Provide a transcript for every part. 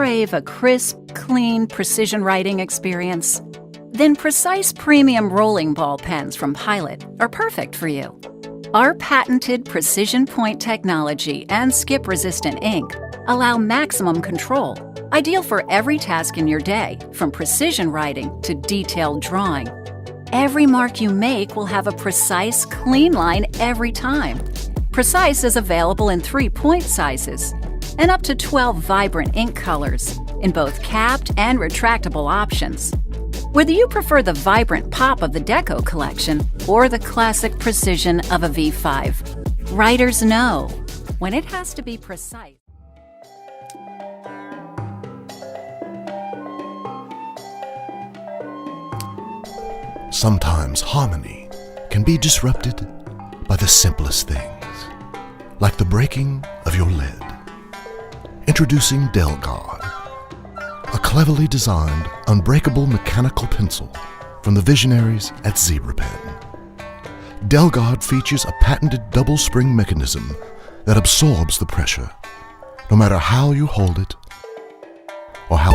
crave a crisp, clean, precision writing experience? Then Precise Premium Rolling Ball Pens from Pilot are perfect for you. Our patented precision point technology and skip-resistant ink allow maximum control, ideal for every task in your day, from precision writing to detailed drawing. Every mark you make will have a precise, clean line every time. Precise is available in 3 point sizes and up to 12 vibrant ink colors in both capped and retractable options. Whether you prefer the vibrant pop of the Deco collection or the classic precision of a V5, writers know when it has to be precise. Sometimes harmony can be disrupted by the simplest things, like the breaking of your lid. Introducing DelGuard, a cleverly designed, unbreakable mechanical pencil from the visionaries at ZebraPen. DelGuard features a patented double spring mechanism that absorbs the pressure, no matter how you hold it or how...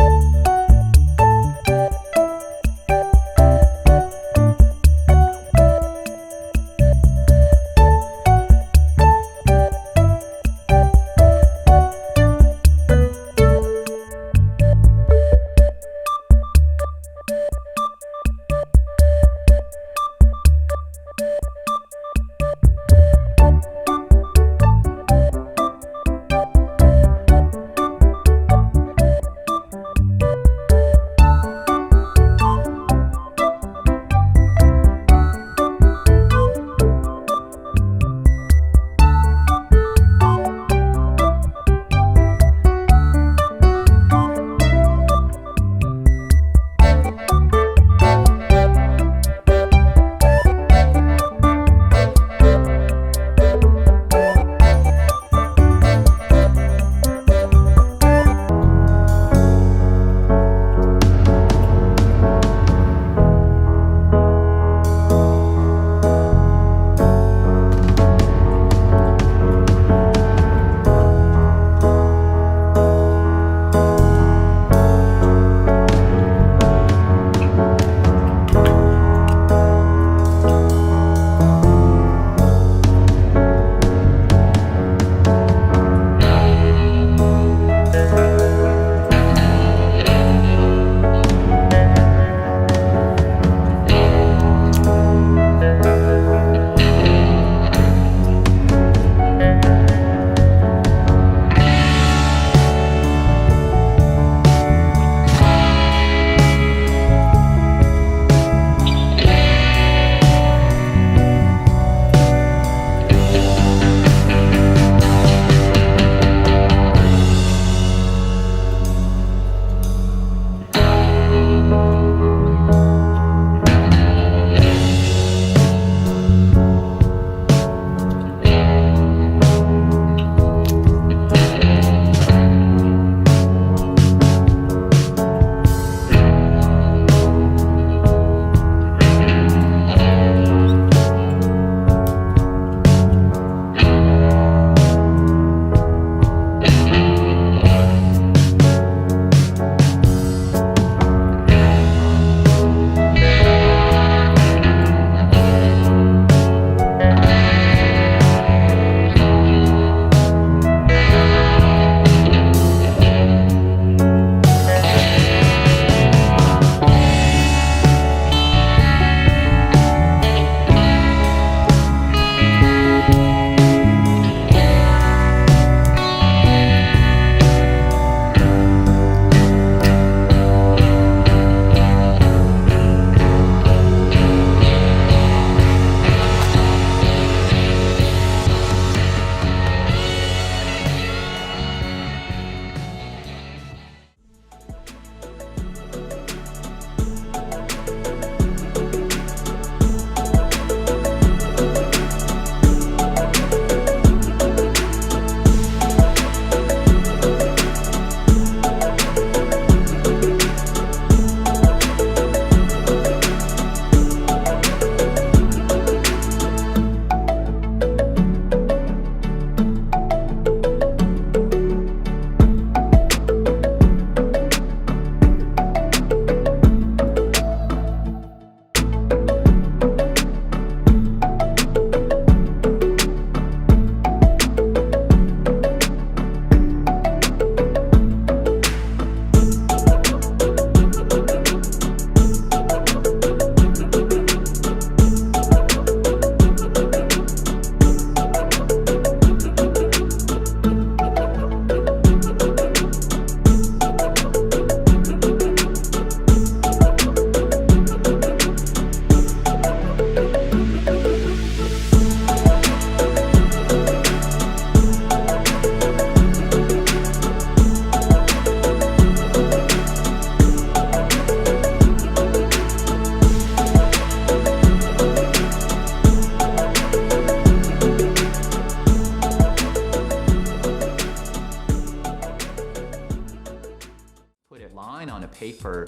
paper,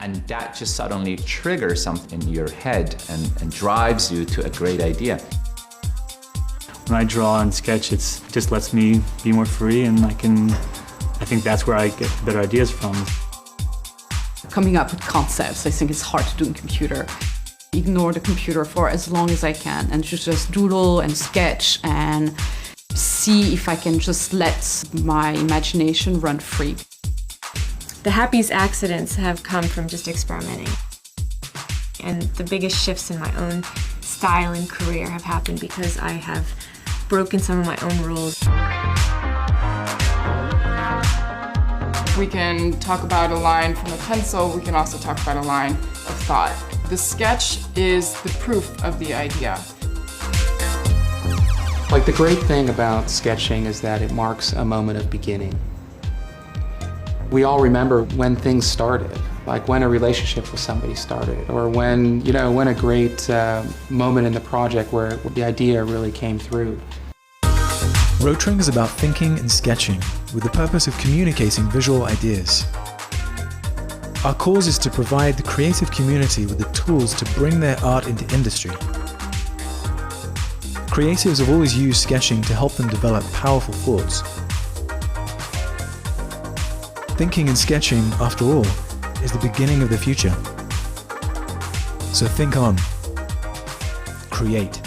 and that just suddenly triggers something in your head and drives you to a great idea. When I draw and sketch, it just lets me be more free, and I think that's where I get better ideas from. Coming up with concepts, I think it's hard to do in computer. Ignore the computer for as long as I can and just doodle and sketch and see if I can just let my imagination run free. The happiest accidents have come from just experimenting. And the biggest shifts in my own style and career have happened because I have broken some of my own rules. We can talk about a line from a pencil, we can also talk about a line of thought. The sketch is the proof of the idea. Like, the great thing about sketching is that it marks a moment of beginning. We all remember when things started, like when a relationship with somebody started, or when a great moment in the project where the idea really came through. rOtring is about thinking and sketching with the purpose of communicating visual ideas. Our cause is to provide the creative community with the tools to bring their art into industry. Creatives have always used sketching to help them develop powerful thoughts. Thinking and sketching, after all, is the beginning of the future. So think on. Create.